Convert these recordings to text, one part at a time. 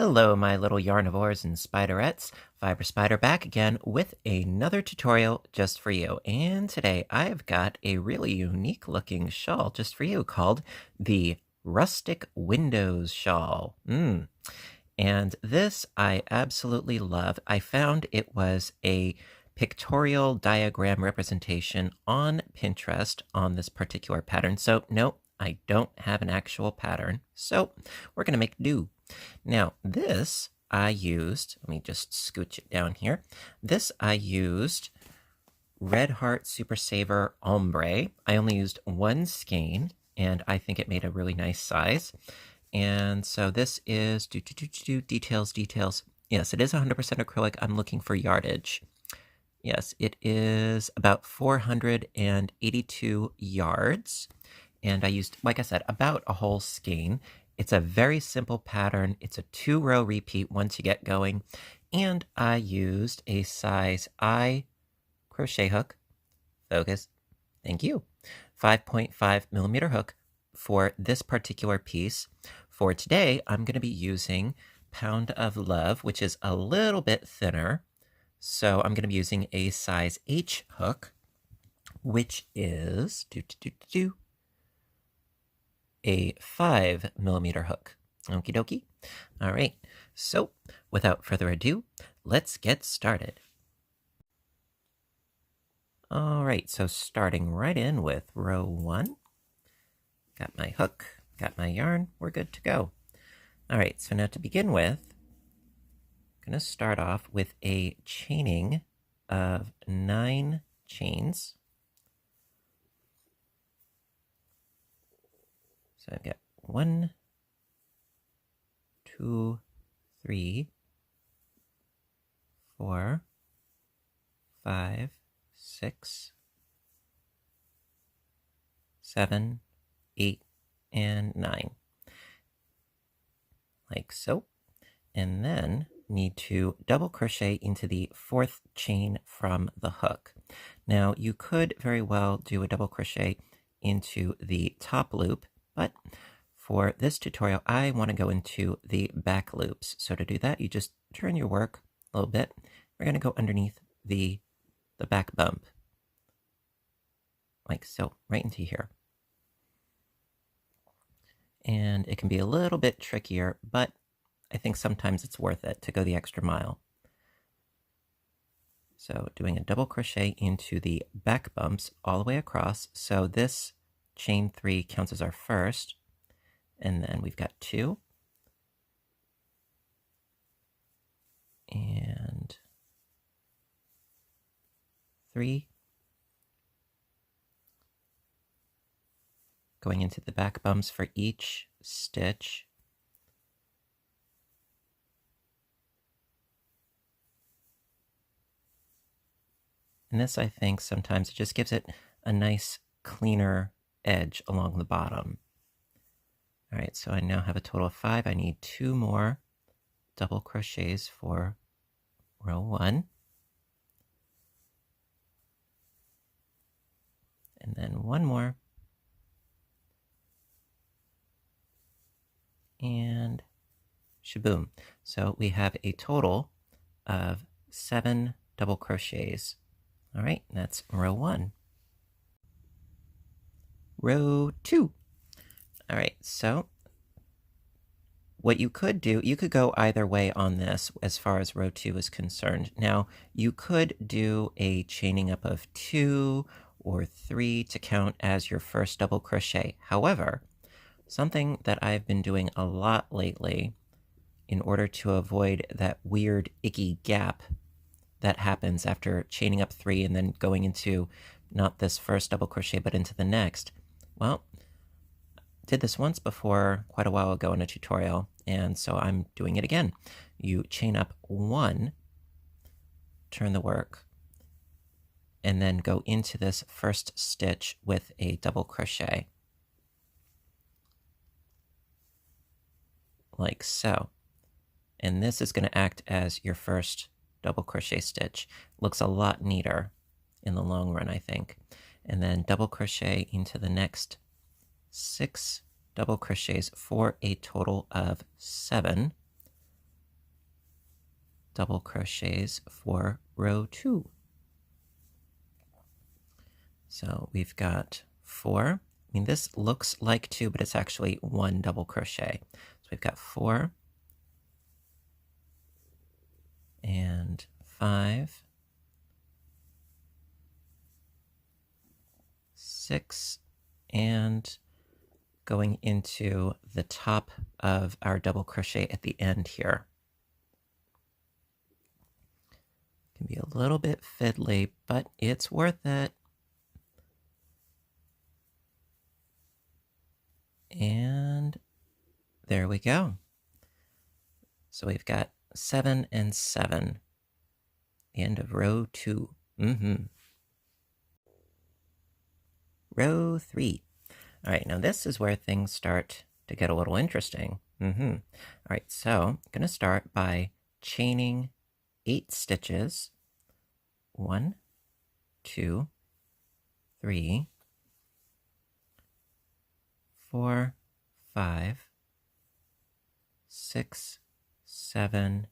Hello, my little yarnivores and spiderettes. Fiber Spider back again with another tutorial just for you. And today I've got a really unique looking shawl just for you called the Rustic Windows Shawl. And this I absolutely love. I found it was a pictorial diagram representation on Pinterest on this particular pattern. So no, I don't have an actual pattern. So we're going to make do. Now, this I used, let me just scooch it down here. This I used Red Heart Super Saver Ombre. I only used one skein, and I think it made a really nice size. And so this is details. Yes, it is 100% acrylic. I'm looking for yardage. Yes, it is about 482 yards. And I used, like I said, about a whole skein. It's a very simple pattern. It's a 2-row repeat once you get going. And I used a size I crochet hook. Focus. Thank you. 5.5 millimeter hook for this particular piece. For today, I'm going to be using Pound of Love, which is a little bit thinner. So I'm going to be using a size H hook, which is a 5 millimeter hook. Okie dokie. All right. So without further ado, let's get started. All right. So starting right in with row 1. Got my hook, got my yarn. We're good to go. All right. So now to begin with, I'm going to start off with a chaining of 9 chains. So I've got 1, 2, 3, 4, 5, 6, 7, 8, and 9. Like so. And then need to double crochet into the 4th chain from the hook. Now you could very well do a double crochet into the top loop, but for this tutorial, I want to go into the back loops. So to do that, you just turn your work a little bit. We're going to go underneath the back bump. Like so, right into here. And it can be a little bit trickier, but I think sometimes it's worth it to go the extra mile. So doing a double crochet into the back bumps all the way across. So this chain 3 counts as our first, and then we've got 2, and 3, going into the back bumps for each stitch, and this I think sometimes it just gives it a nice cleaner edge along the bottom. All right, so I now have a total of 5. I need 2 more double crochets for row 1. And then 1 more. And shaboom. So we have a total of 7 double crochets. All right, that's row 1. Row 2. All right, so what you could do, you could go either way on this as far as row 2 is concerned. Now, you could do a chaining up of 2 or 3 to count as your first double crochet. However, something that I've been doing a lot lately in order to avoid that weird icky gap that happens after chaining up 3 and then going into not this first double crochet but into the next. Well, did this once before quite a while ago in a tutorial, and so I'm doing it again. You chain up 1, turn the work, and then go into this first stitch with a double crochet. Like so. And this is going to act as your first double crochet stitch. Looks a lot neater in the long run, I think. And then double crochet into the next 6 double crochets for a total of 7. double crochets for row 2. So we've got 4. I mean, this looks like 2, but it's actually 1 double crochet. So we've got 4 and 5, 6, and going into the top of our double crochet at the end here. Can be a little bit fiddly, but it's worth it. And there we go. So we've got 7 and 7. The end of row 2. Row 3. All right, now this is where things start to get a little interesting. All right, so I'm going to start by chaining 8 stitches. 1, 2, 3, 4, 5, 6, 7,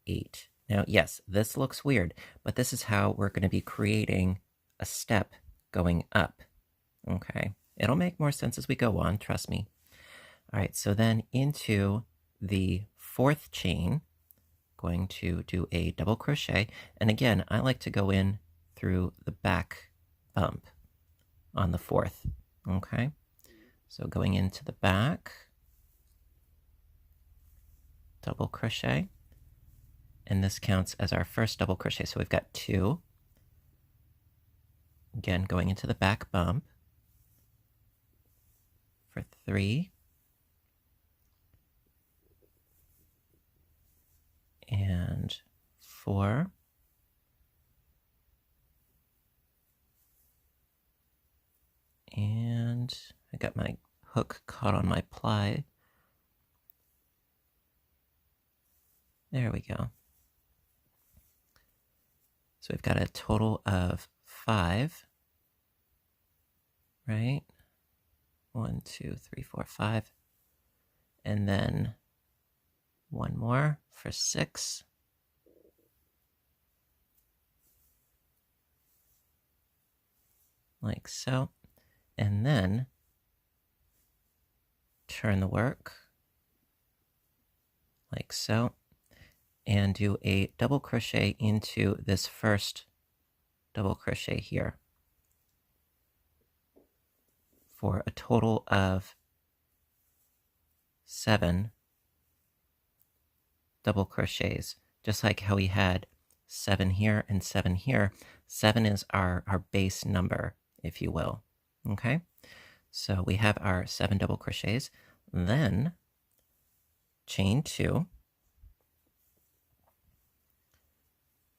8. Now, yes, this looks weird, but this is how we're going to be creating a step going up. Okay, it'll make more sense as we go on, trust me. All right, so then into the 4th chain, going to do a double crochet. And again, I like to go in through the back bump on the 4th. Okay, so going into the back, double crochet, and this counts as our first double crochet. So we've got 2. Again, going into the back bump for 3, and 4, and I got my hook caught on my ply. There we go. So we've got a total of 5, right? 1, 2, 3, 4, 5. And then 1 more for 6. Like so. And then turn the work like so, and do a double crochet into this first double crochet here for a total of 7 double crochets, just like how we had 7 here and 7 here. 7 is our base number, if you will. Okay, so we have our 7 double crochets, then chain 2,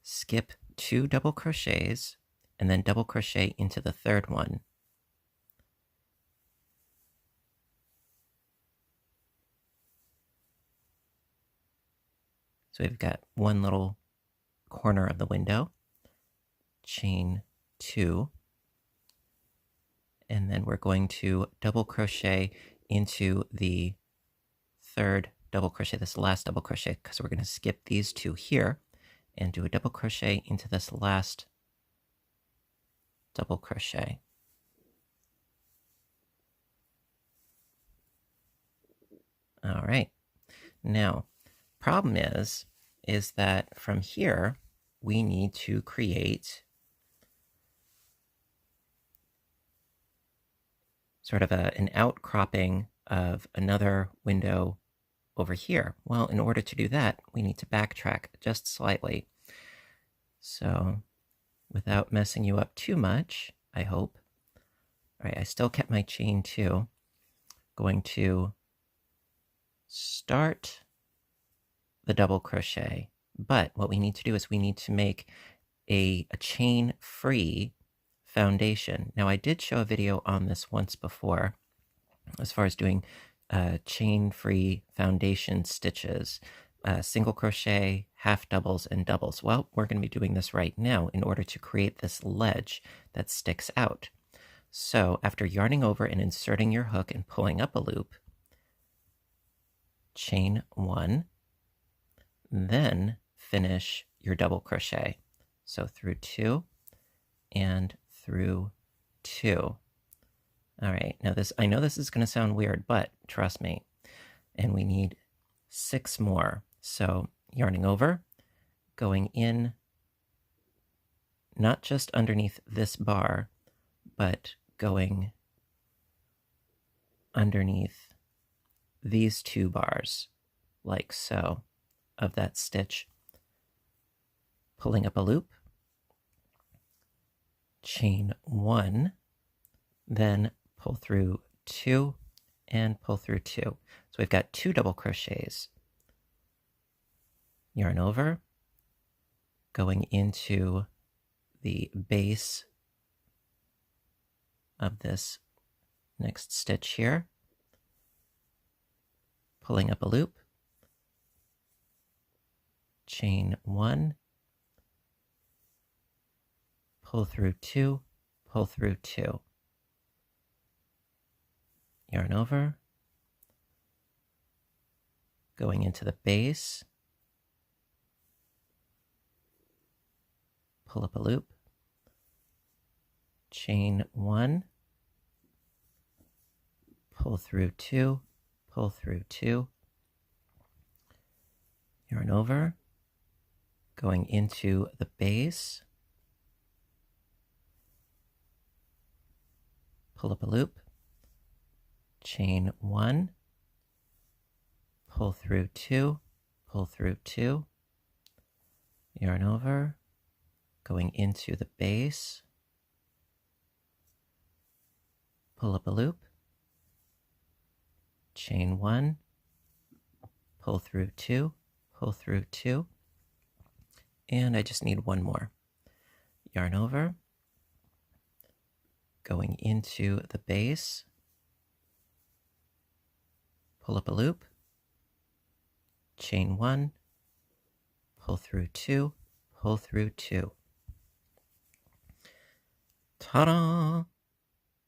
skip 2 double crochets, and then double crochet into the 3rd one. So we've got one little corner of the window, chain 2, and then we're going to double crochet into the 3rd double crochet, this last double crochet, because we're going to skip these 2 here and do a double crochet into this last double crochet. All right. Now, problem is that from here, we need to create sort of an outcropping of another window over here. Well, in order to do that, we need to backtrack just slightly. So without messing you up too much, I hope. All right, I still kept my chain 2. Going to start the double crochet, but what we need to do is we need to make a chain-free foundation. Now, I did show a video on this once before, as far as doing chain-free foundation stitches, single crochet, half doubles, and doubles. Well, we're going to be doing this right now in order to create this ledge that sticks out. So after yarning over and inserting your hook and pulling up a loop, chain 1, then finish your double crochet. So through 2 and through 2. All right, now I know this is going to sound weird, but trust me. And we need 6 more. So yarning over, going in, not just underneath this bar, but going underneath these 2 bars, like so, of that stitch, pulling up a loop, chain 1, then pull through 2 and pull through 2. So we've got 2 double crochets. Yarn over, going into the base of this next stitch here, pulling up a loop, chain 1, pull through 2, pull through 2. Yarn over, going into the base, pull up a loop, chain 1, pull through 2, pull through 2, yarn over, going into the base, pull up a loop, chain 1, pull through 2, pull through 2, yarn over, going into the base, pull up a loop, chain 1, pull through 2, pull through 2, and I just need 1 more. Yarn over, going into the base, pull up a loop, chain 1, pull through 2, pull through 2. Ta-da!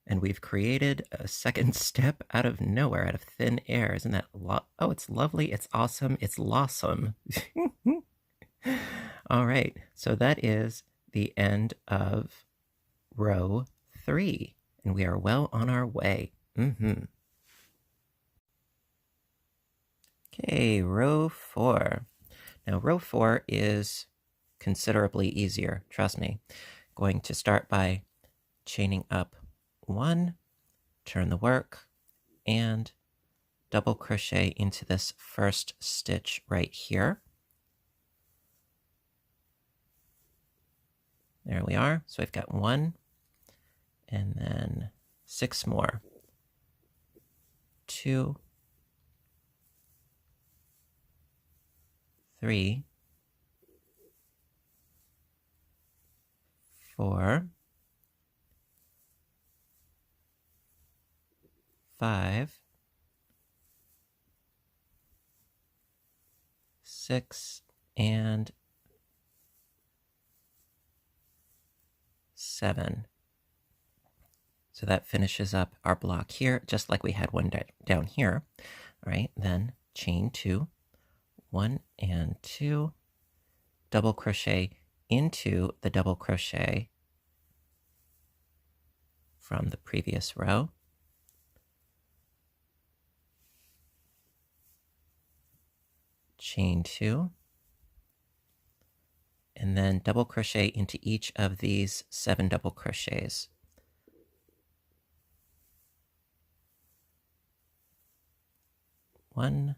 And we've created a second step out of nowhere, out of thin air. Isn't that oh, it's lovely, it's awesome, it's lawsome. All right, so that is the end of row 3, and we are well on our way. Okay, row 4. Now, row 4 is considerably easier, trust me. Going to start by chaining up 1, turn the work, and double crochet into this first stitch right here. There we are. So I've got 1, and then 6 more. 2, 3, 4, 5, 6, and 7. So that finishes up our block here, just like we had one down here. All right, then chain 2, 1 and 2, double crochet into the double crochet from the previous row. Chain 2, and then double crochet into each of these 7 double crochets. One,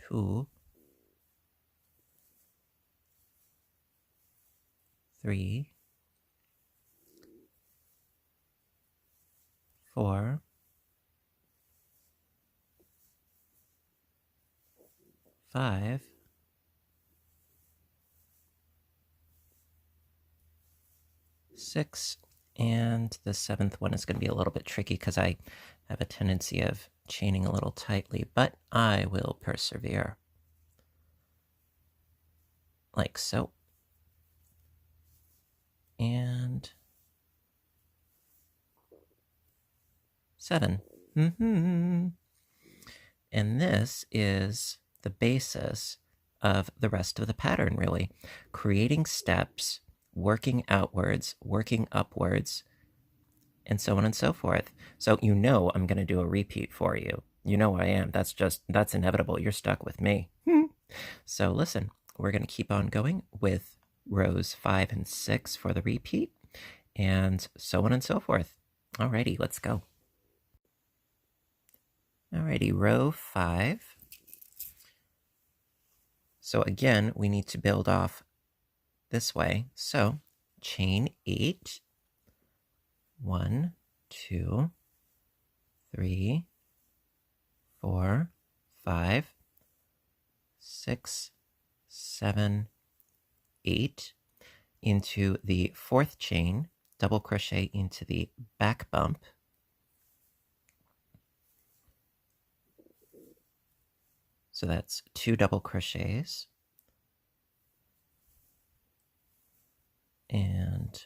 2, 3, 4, 5, 6, and the 7th one is going to be a little bit tricky because I have a tendency of chaining a little tightly, but I will persevere. Like so. And 7. And this is the basis of the rest of the pattern, really. Creating steps, working outwards, working upwards, and so on and so forth. So you know I'm going to do a repeat for you. You know I am. That's inevitable. You're stuck with me. So listen, we're going to keep on going with rows 5 and 6 for the repeat, and so on and so forth. Alrighty, let's go. Alrighty, row 5. So again, we need to build off this way. So chain 8. 1, 2, 3, 4, 5, 6, 7, 8 into the 4th chain, double crochet into the back bump. So that's 2 double crochets and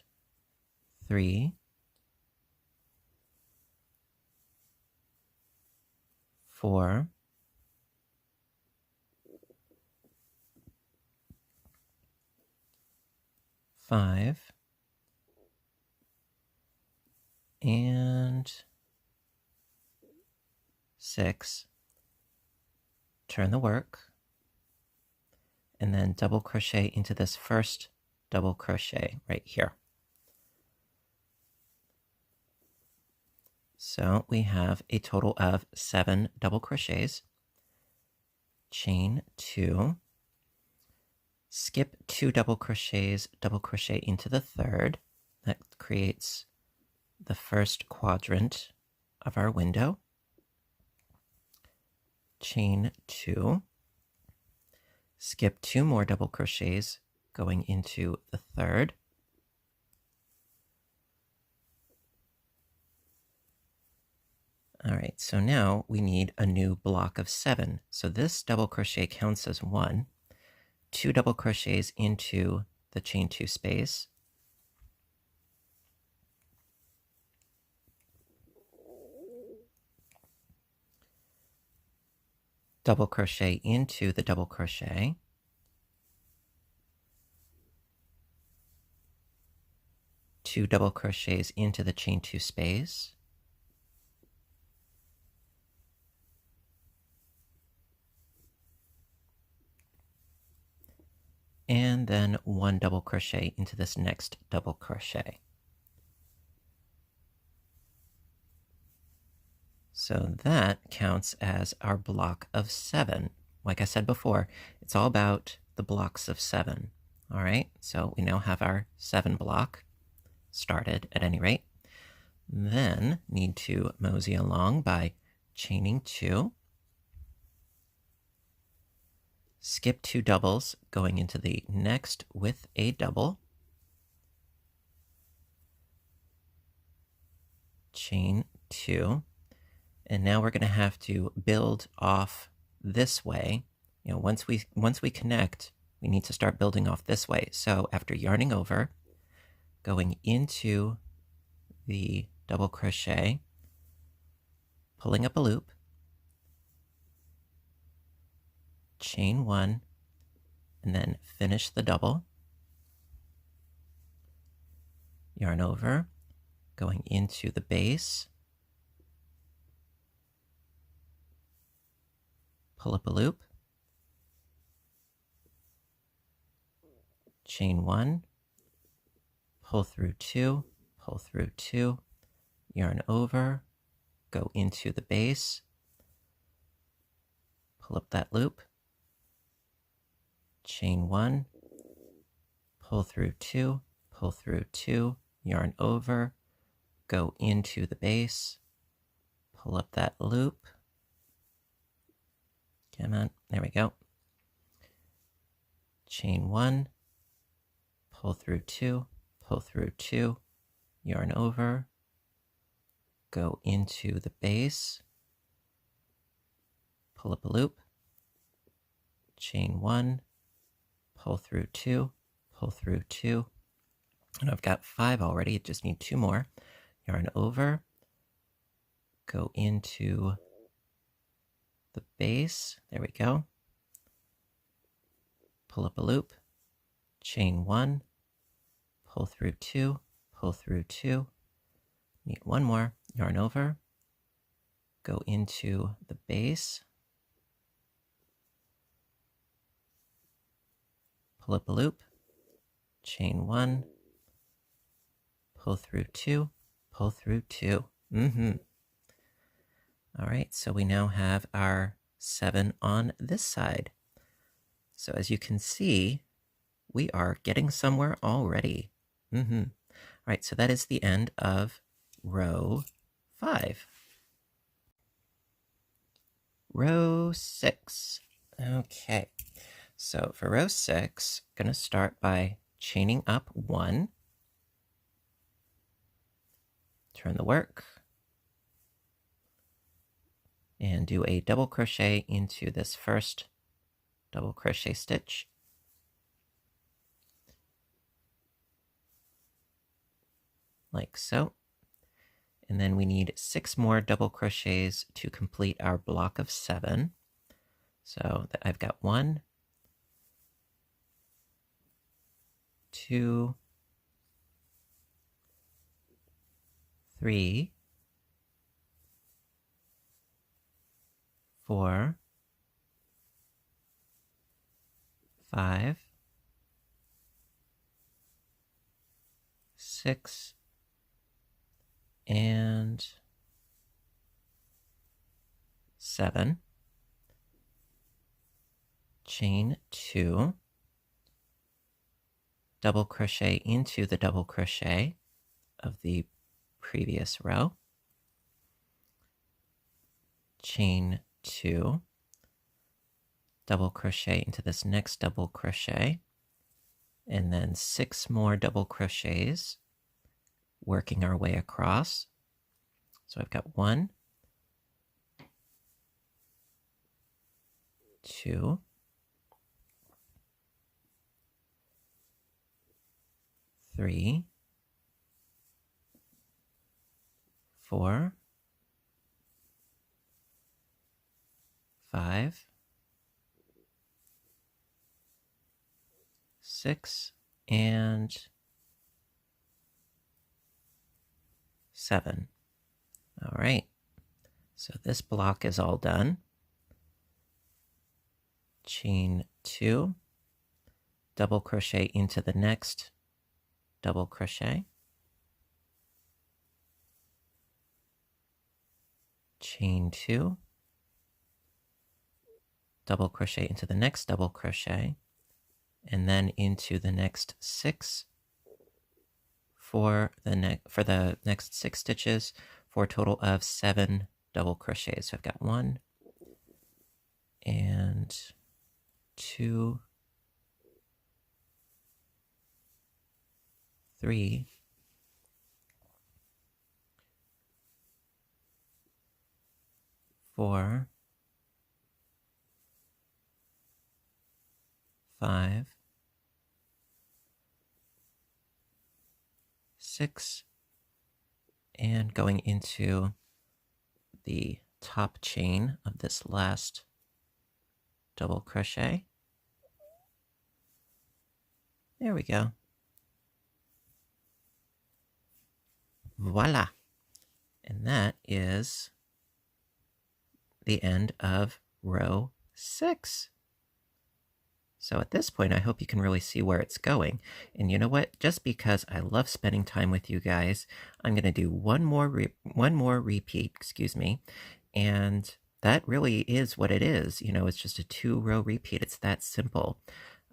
3, 4, 5, and 6. Turn the work, and then double crochet into this first double crochet right here. So we have a total of 7 double crochets. Chain 2, skip 2 double crochets, double crochet into the 3rd. That creates the first quadrant of our window. Chain 2, skip 2 more double crochets going into the 3rd. All right, so now we need a new block of 7. So this double crochet counts as 1. 2 double crochets into the chain 2 space. Double crochet into the double crochet. Two double crochets into the chain 2 space. And then 1 double crochet into this next double crochet. So that counts as our block of 7. Like I said before, it's all about the blocks of 7. All right, so we now have our 7 block started at any rate. Then need to mosey along by chaining 2. Skip 2 doubles going into the next with a double. Chain 2. And now we're going to have to build off this way. You know, once we connect, we need to start building off this way. So after yarning over, going into the double crochet, pulling up a loop, chain 1, and then finish the double, yarn over, going into the base, pull up a loop, chain 1, pull through 2, pull through 2, yarn over, go into the base, pull up that loop, chain 1, pull through 2, pull through 2, yarn over, go into the base, pull up that loop. Come on, there we go. Chain 1, pull through 2, pull through 2, yarn over, go into the base, pull up a loop, chain 1, pull through 2, pull through 2, and I've got 5 already, I just need 2 more. Yarn over, go into the base, there we go, pull up a loop, chain 1, pull through 2, pull through 2, need one more, yarn over, go into the base, pull up a loop, chain 1, pull through 2, pull through 2. All right, so we now have our 7 on this side. So as you can see, we are getting somewhere already. All right, so that is the end of row 5. Row 6. Okay, so for row 6, I'm going to start by chaining up 1, turn the work, and do a double crochet into this first double crochet stitch. Like so. And then we need 6 more double crochets to complete our block of 7. So I've got 1, 2, 3, 4, 5, 6, and 7. Chain 2, double crochet into the double crochet of the previous row, chain 2, double crochet into this next double crochet, and then 6 more double crochets, working our way across. So I've got 1, 2, 3, 4, 5, 6, and 7. All right, so this block is all done. Chain 2, double crochet into the next double crochet, chain 2, double crochet into the next double crochet, and then into the next 6 for the next 6 stitches, for a total of 7 double crochets. So I've got 1 and 2, 3, 4, 5, 6, and going into the top chain of this last double crochet. There we go. Voila! And that is the end of row 6. So at this point, I hope you can really see where it's going. And you know what? Just because I love spending time with you guys, I'm going to do one more repeat, and that really is what it is. It's just a 2-row repeat. It's that simple.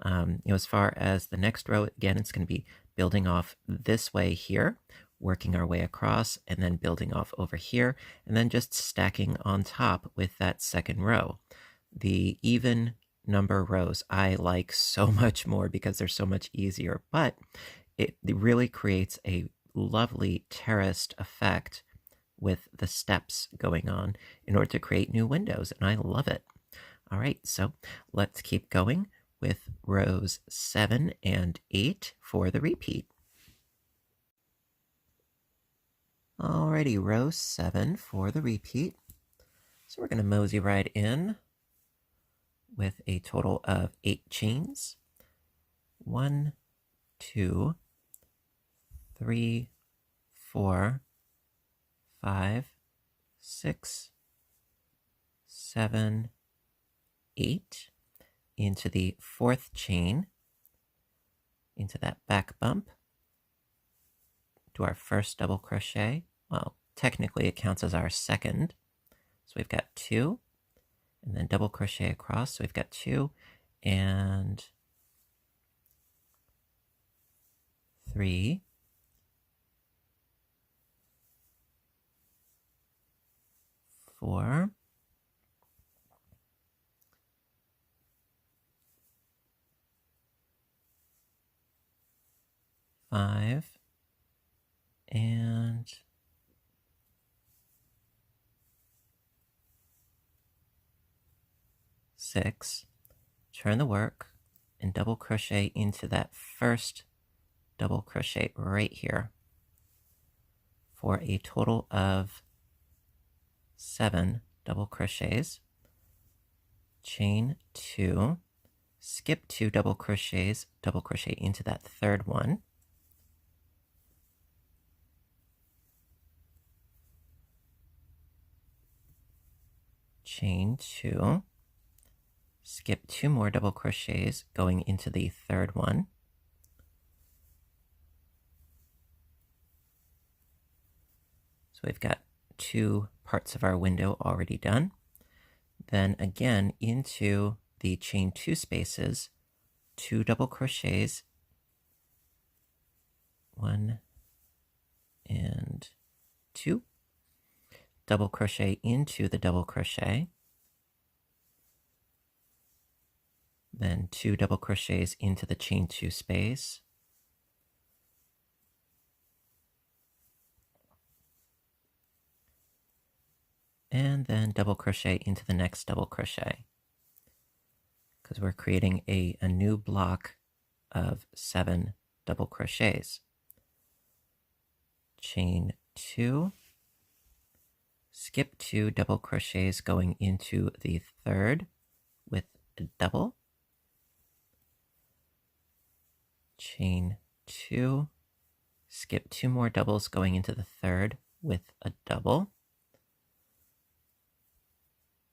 As far as the next row, again, it's going to be building off this way here, working our way across, and then building off over here, and then just stacking on top with that second row. The even number rows I like so much more because they're so much easier, but it really creates a lovely terraced effect with the steps going on in order to create new windows, and I love it. All right, so let's keep going with rows 7 and 8 for the repeat. Alrighty, row 7 for the repeat. So we're going to mosey right in with a total of 8 chains. 1, 2, 3, 4, 5, 6, 7, 8 into the fourth chain, into that back bump, do our first double crochet. Well, technically it counts as our second. So we've got 2, and then double crochet across. So we've got 2 and 3, 4, 5, and 6. Turn the work and double crochet into that first double crochet right here for a total of 7 double crochets. Chain 2, skip 2 double crochets, double crochet into that third one. Chain 2, skip 2 more double crochets going into the third one. So we've got 2 parts of our window already done. Then again into the chain 2 spaces, 2 double crochets, 1 and 2, double crochet into the double crochet, then 2 double crochets into the chain 2 space, and then double crochet into the next double crochet, because we're creating a new block of 7 double crochets. Chain 2, skip 2 double crochets going into the third with a double, chain 2, skip 2 more doubles going into the third with a double,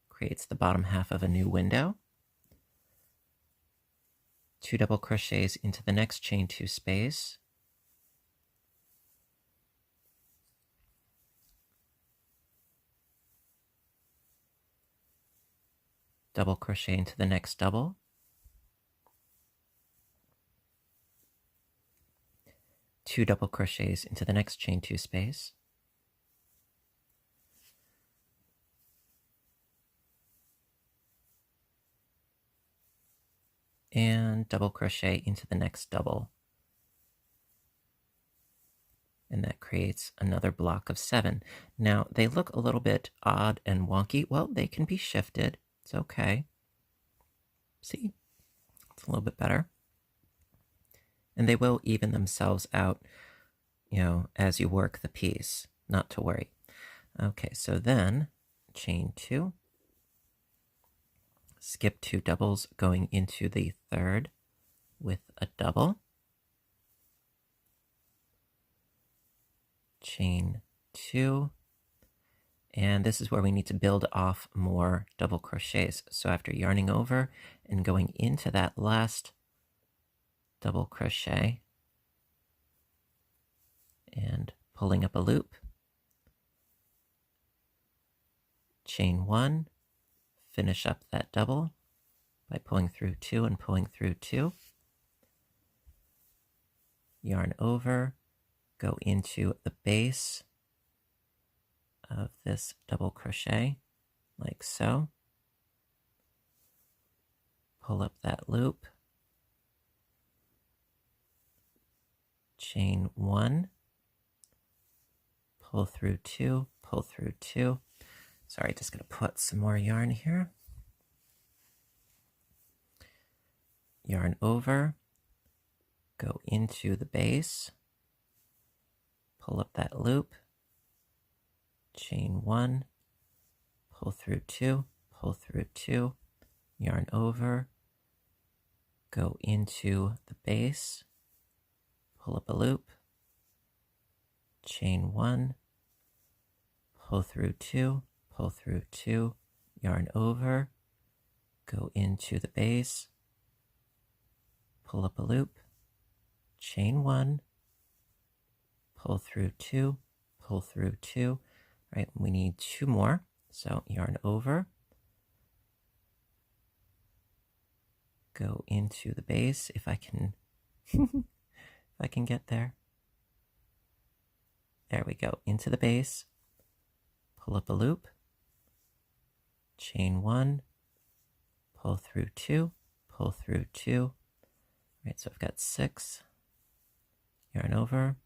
creates the bottom half of a new window, 2 double crochets into the next chain 2 space, double crochet into the next double, two double crochets into the next chain 2 space, and double crochet into the next double. And that creates another block of 7. Now, they look a little bit odd and wonky. Well, they can be shifted. It's okay. See? It's a little bit better. And they will even themselves out, as you work the piece. Not to worry. Okay, so then, chain 2. Skip 2 doubles going into the third with a double. Chain 2, and this is where we need to build off more double crochets. So after yarning over and going into that last double crochet and pulling up a loop, chain 1, finish up that double by pulling through 2 and pulling through 2, yarn over, go into the base of this double crochet, like so. Pull up that loop. Chain 1. Pull through 2, pull through 2. Sorry, just going to put some more yarn here. Yarn over. Go into the base. Pull up that loop, chain 1, pull through 2, pull through 2, yarn over, go into the base, pull up a loop, chain 1, pull through 2, pull through 2, yarn over, go into the base, pull up a loop, chain 1, pull through 2, pull through 2. Right, we need 2 more, so yarn over, go into the base if I can if I can get there. There we go, into the base, pull up a loop, chain 1, pull through 2, pull through 2. Right, so I've got 6, yarn over,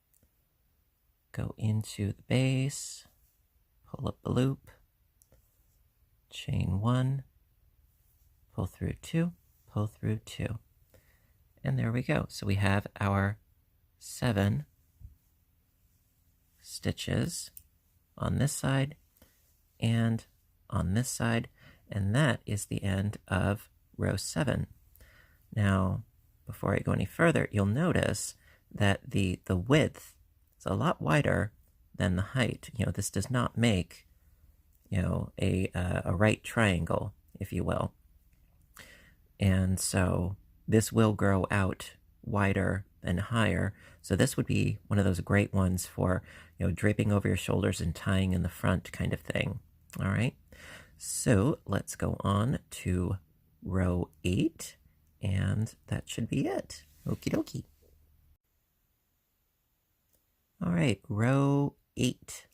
go into the base, pull up the loop, chain 1, pull through 2, pull through 2. And there we go. So we have our 7 stitches on this side and on this side, and that is the end of row 7. Now, before I go any further, you'll notice that the width is a lot wider than the height. This does not make, a right triangle, if you will. And so this will grow out wider and higher. So this would be one of those great ones for, draping over your shoulders and tying in the front kind of thing. All right. So let's go on to row 8, and that should be it. Okie dokie. All right, row 8.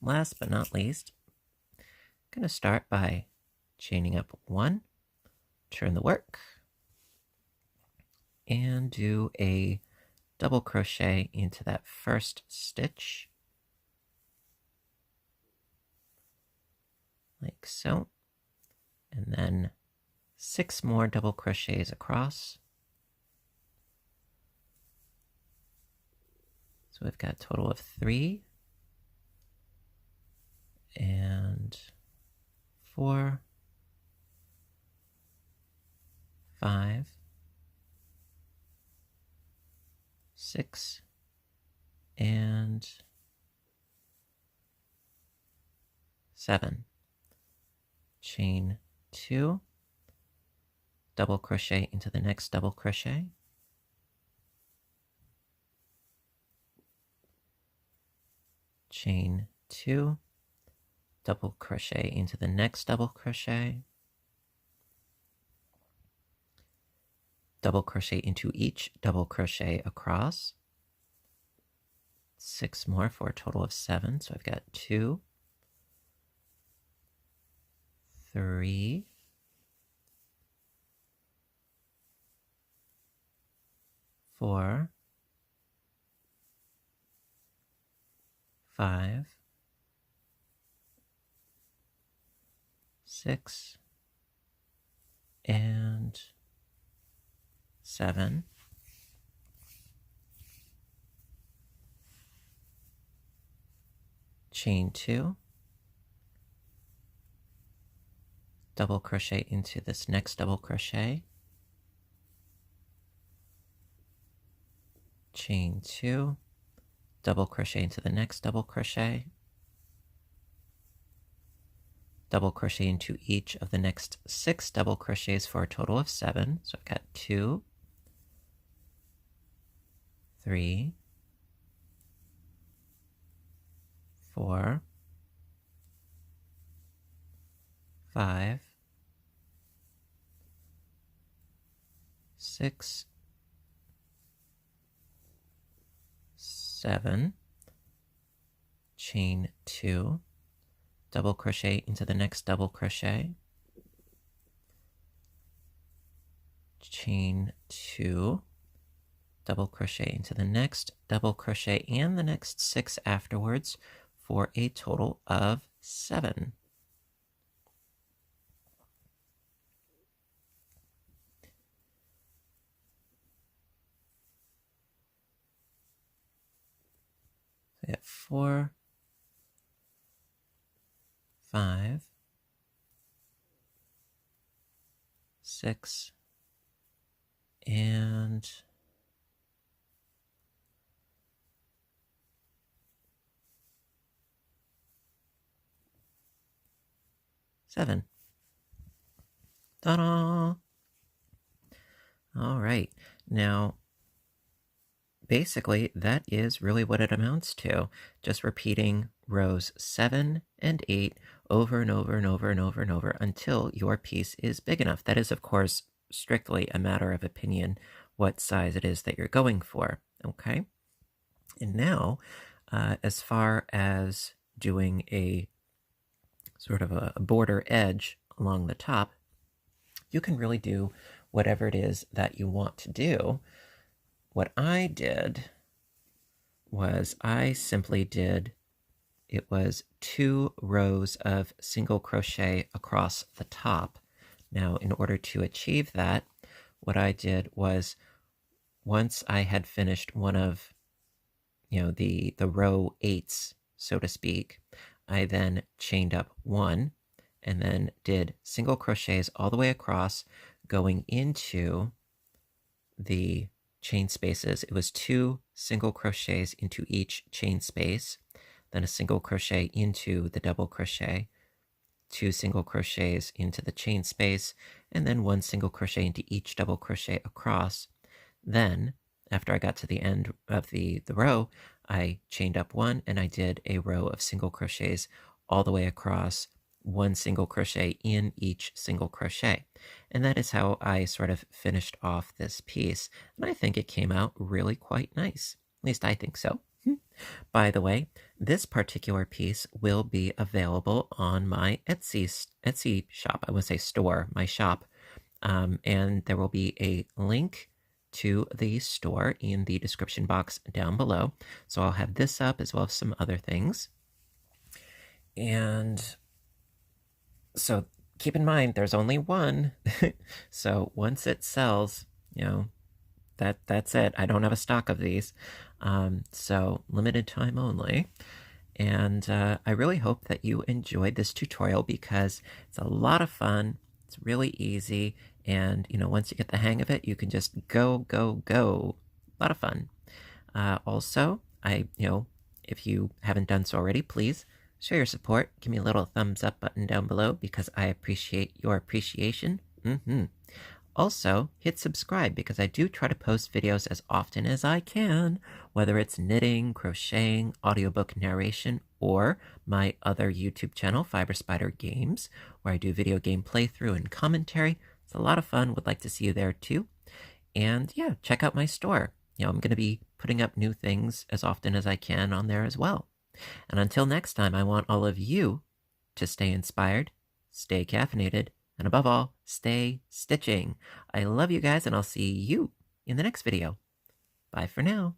Last but not least, I'm going to start by chaining up 1, turn the work, and do a double crochet into that first stitch, like so, and then 6 more double crochets across. So we've got a total of 3 and 4, 5, 6, and 7. Chain 2, double crochet into the next double crochet, chain 2, double crochet into the next double crochet, double crochet into each double crochet across, 6 more for a total of 7. So I've got 2, 3, 4, 5, 6, and 7. Chain 2, double crochet into this next double crochet, chain 2, double crochet into the next double crochet, double crochet into each of the next 6 double crochets for a total of 7. So I've got 2, 3, 4, 5, 6, 7, chain 2, double crochet into the next double crochet, chain 2, double crochet into the next double crochet and the next 6 afterwards for a total of 7. So I got 4, 5, 6, And seven. Ta-da! All right. Now, basically, that is really what it amounts to. Just repeating rows 7 and 8 over and over and over and over and over until your piece is big enough. That is, of course, strictly a matter of opinion what size it is that you're going for, okay? And now, as far as doing a sort of a border edge along the top, you can really do whatever it is that you want to do. What I did was I simply did, it was 2 rows of single crochet across the top. Now, in order to achieve that, what I did was once I had finished one of, the row 8s, so to speak, I then chained up 1 and then did single crochets all the way across, going into the chain spaces. It was 2 single crochets into each chain space, then a single crochet into the double crochet, 2 single crochets into the chain space, and then 1 single crochet into each double crochet across. Then, after I got to the end of the row, I chained up 1 and I did a row of single crochets all the way across, 1 single crochet in each single crochet. And that is how I sort of finished off this piece. And I think it came out really quite nice. At least I think so. By the way, this particular piece will be available on my Etsy shop. I would say store, my shop. And there will be a link to the store in the description box down below. So I'll have this up as well as some other things. And so keep in mind, there's only one. So once it sells, that's it. I don't have a stock of these. So limited time only. And I really hope that you enjoyed this tutorial because it's a lot of fun. It's really easy. And, once you get the hang of it, you can just go, go, go. A lot of fun. Also, if you haven't done so already, please show your support. Give me a little thumbs up button down below because I appreciate your appreciation. Also, hit subscribe because I do try to post videos as often as I can, whether it's knitting, crocheting, audiobook narration, or my other YouTube channel, Fiber Spider Games, where I do video game playthrough and commentary. It's a lot of fun. Would like to see you there too. And yeah, check out my store. I'm going to be putting up new things as often as I can on there as well. And until next time, I want all of you to stay inspired, stay caffeinated, and above all, stay stitching. I love you guys, and I'll see you in the next video. Bye for now.